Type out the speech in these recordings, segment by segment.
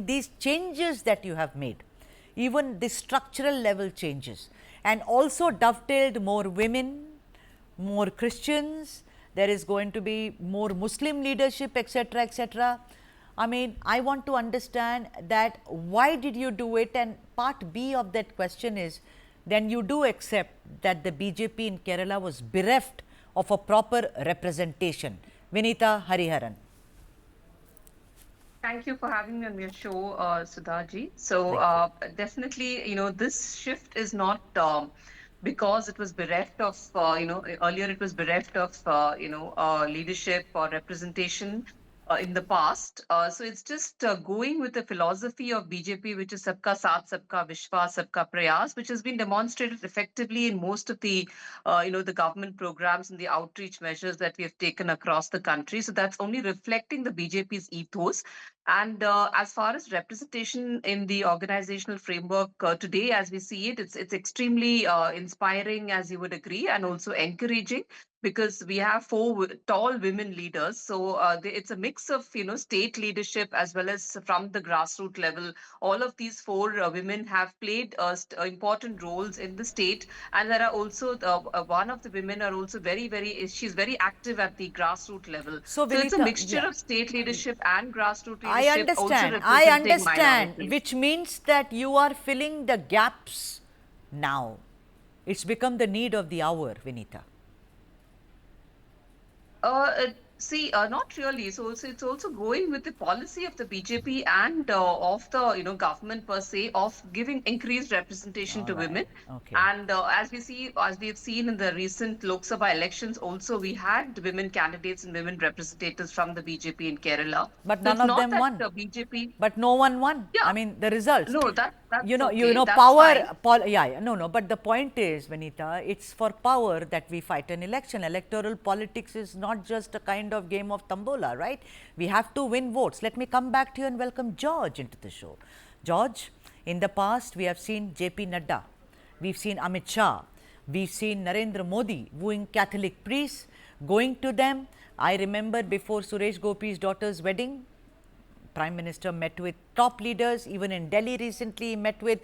these changes that you have made, even the structural level changes, and also dovetailed more women, more Christians, there is going to be more Muslim leadership, etc., etc. I mean, I want to understand that why did you do it, and part B of that question is, then you do accept that the BJP in Kerala was bereft of a proper representation. Vinita Hariharan. Thank you for having me on your show, Sudha ji. So definitely, this shift is not because it was bereft of, earlier it was bereft of, leadership or representation in the past. So it's just going with the philosophy of BJP, which is Sabka Saath, Sabka Vishwas, Sabka Prayas, which has been demonstrated effectively in most of the, the government programs and the outreach measures that we have taken across the country. So that's only reflecting the BJP's ethos. And as far as representation in the organizational framework today, as we see it, it's extremely inspiring, as you would agree, and also encouraging, because we have four tall women leaders. So it's a mix of state leadership as well as from the grassroots level. All of these four women have played important roles in the state, and there are also one of the women are also she's very active at the grassroots level. So, So it's a Vinita, mixture of state leadership and grassroots I leadership, also understand, representing minorities. which means that you are filling the gaps now. It's become the need of the hour, Vinita. See, not really. So it's also going with the policy of the BJP and of the government per se, of giving increased representation All to right. women. Okay. And as we've seen in the recent Lok Sabha elections, also we had women candidates and women representatives from the BJP in Kerala. But So none it's of not them that won. the BJP, But no one won. I yeah, mean, the results. no, that's okay. That's Power. fine. No. But the point is, Vanita, it's for power that we fight an election. Electoral politics is not just a kind of game of tambola, right? We have to win votes. Let me come back to you and welcome George into the show. George, in the past, we have seen JP Nadda, we've seen Amit Shah, we've seen Narendra Modi wooing Catholic priests, going to them. I remember before Suresh Gopi's daughter's wedding, Prime Minister met with top leaders. Even in Delhi recently, he met with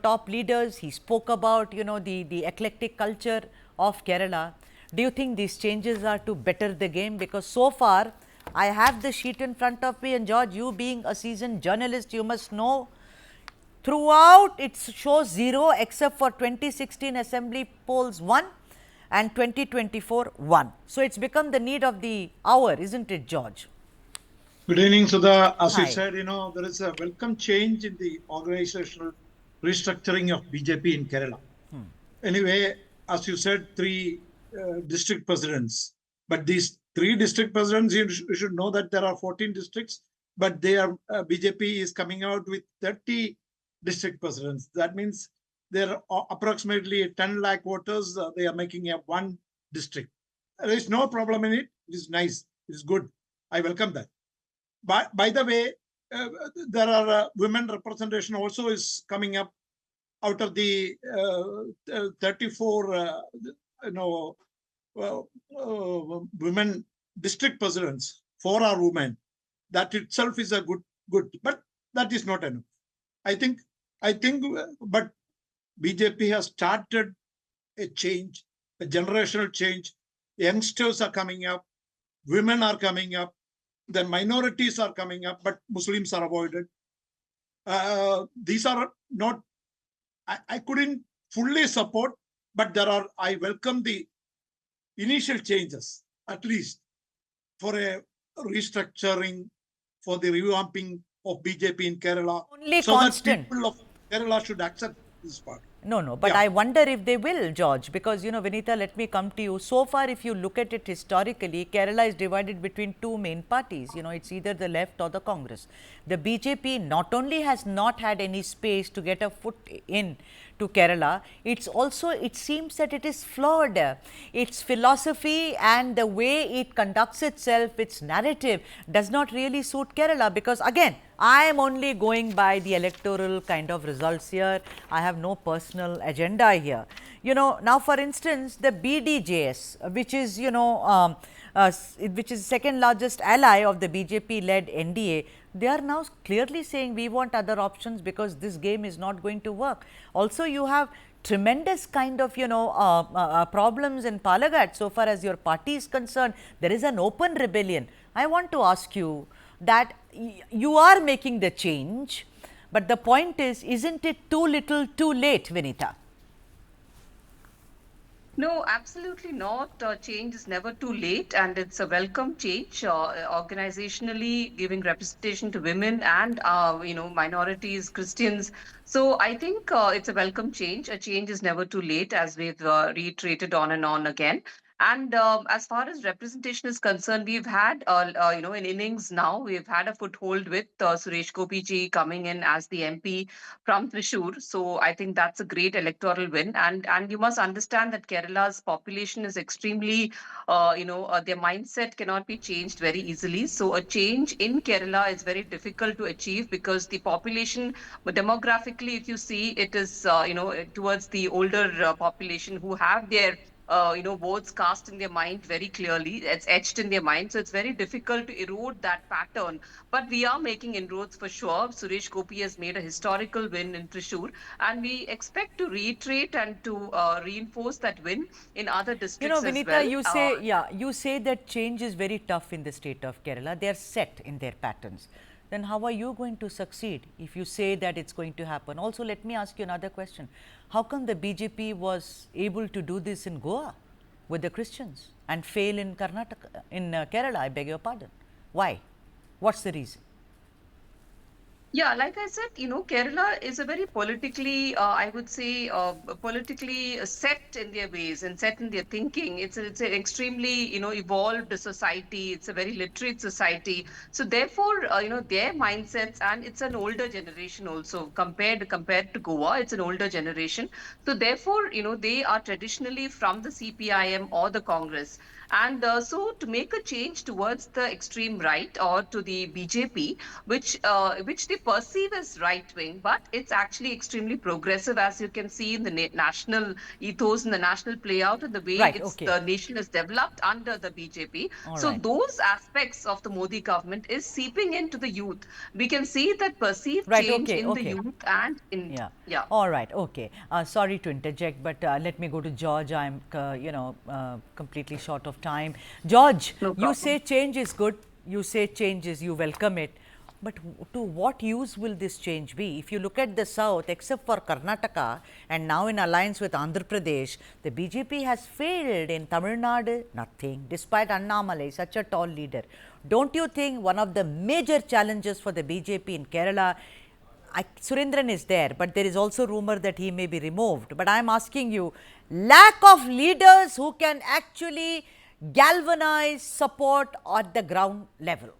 top leaders. He spoke about the eclectic culture of Kerala. Do you think these changes are to better the game? Because so far, I have the sheet in front of me, and George, you being a seasoned journalist, you must know throughout it shows 0 except for 2016 assembly polls 1 and 2024 1. So it's become the need of the hour, isn't it, George? Good evening, Sudha. As you Hi. said, there is a welcome change in the organizational restructuring of BJP in Kerala. Anyway, as you said, 3 district presidents. But these 3 district presidents, you should know that there are 14 districts, but they are BJP is coming out with 30 district presidents. That means there are approximately 10 lakh voters. They are making a 1 district. There is no problem in it. It is nice. It is good. I welcome that. By the way, there are women representation also is coming up out of the 34 women district presidents. 4 are women. That itself is a good, but that is not enough. I think, but BJP has started a change, a generational change. Youngsters are coming up, women are coming up, then minorities are coming up, but Muslims are avoided. These are not, I couldn't fully support, but I welcome the initial changes, at least for a restructuring, for the revamping of BJP in Kerala. Only so constant. that people of Kerala should accept this part. No, but I wonder if they will, George, because Vinita, let me come to you. So far, if you look at it historically, Kerala is divided between 2 main parties. It's either the left or the Congress. The BJP not only has not had any space to get a foot in to Kerala, it seems that it is flawed. Its philosophy and the way it conducts itself, its narrative does not really suit Kerala, because again, I am only going by the electoral kind of results here. I have no personal agenda here. Now for instance, the BDJS, which is, which is second largest ally of the BJP-led NDA, they are now clearly saying we want other options because this game is not going to work. Also, you have tremendous kind of problems in Palagat so far as your party is concerned. There is an open rebellion. I want to ask you that you are making the change, but the point is, isn't it too little too late, Vinita? No, absolutely not. Change is never too late, and it's a welcome change. Organizationally, giving representation to women and minorities, Christians. So I think it's a welcome change. A change is never too late, as we've reiterated on and on again. And as far as representation is concerned, we've had, in innings now, we've had a foothold with Suresh Gopi ji coming in as the MP from Thrissur. So I think that's a great electoral win. And you must understand that Kerala's population is extremely, their mindset cannot be changed very easily. So a change in Kerala is very difficult to achieve because the population, demographically, if you see, it is, towards the older population who have their votes cast in their mind very clearly. It's etched in their mind. So it's very difficult to erode that pattern. But we are making inroads for sure. Suresh Gopi has made a historical win in Thrissur, and we expect to reiterate and to reinforce that win in other districts as Vinita, well. you say that change is very tough in the state of Kerala. They are set in their patterns. Then how are you going to succeed if you say that it's going to happen? Also, let me ask you another question. How come the BJP was able to do this in Goa with the Christians and fail in Karnataka, in Kerala, I beg your pardon? Why? What's the reason? Yeah, like I said, Kerala is a very politically, I would say, politically set in their ways and set in their thinking. It's an extremely, evolved society. It's a very literate society. So therefore, their mindsets, and it's an older generation also compared to Goa. It's an older generation. So therefore, they are traditionally from the CPIM or the Congress. And so to make a change towards the extreme right or to the BJP, which they perceive as right wing, but it's actually extremely progressive, as you can see in the national ethos and the national play out and the way the nation is developed under the BJP. So those aspects of the Modi government is seeping into the youth. We can see that perceived change in the youth and in All right. Okay. Sorry to interject, but let me go to George. I'm completely short of time. George, you say change is good. You say change is, you welcome it. But to what use will this change be? If you look at the south, except for Karnataka and now in alliance with Andhra Pradesh, the BJP has failed in Tamil Nadu, nothing, despite Annamalai, such a tall leader. Don't you think one of the major challenges for the BJP in Kerala, Surendran is there, but there is also rumor that he may be removed. But I am asking you, lack of leaders who can actually galvanize support at the ground level.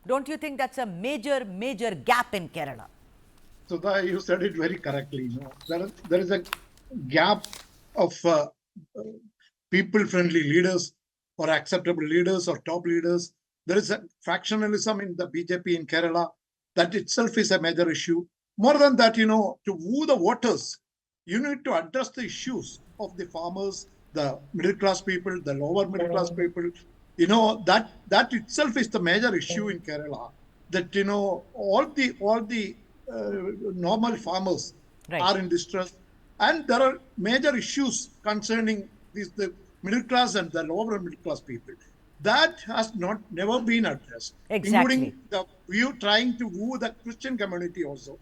Don't you think that's a major, major gap in Kerala? Sudha, you said it very correctly. There is a gap of people-friendly leaders or acceptable leaders or top leaders. There is a factionalism in the BJP in Kerala. That itself is a major issue. More than that, to woo the voters, you need to address the issues of the farmers, the middle class people, the lower middle class people. That itself is the major issue in Kerala. That all the normal farmers are in distress, and there are major issues concerning the middle class and the lower middle class people. That has never been addressed, including the view trying to woo the Christian community also.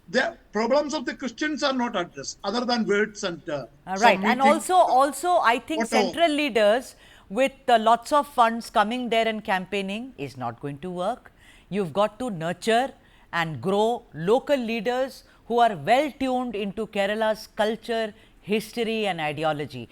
The problems of the Christians are not addressed, other than words and and also I think central leaders with lots of funds coming there and campaigning is not going to work. You've got to nurture and grow local leaders who are well tuned into Kerala's culture, history and ideology.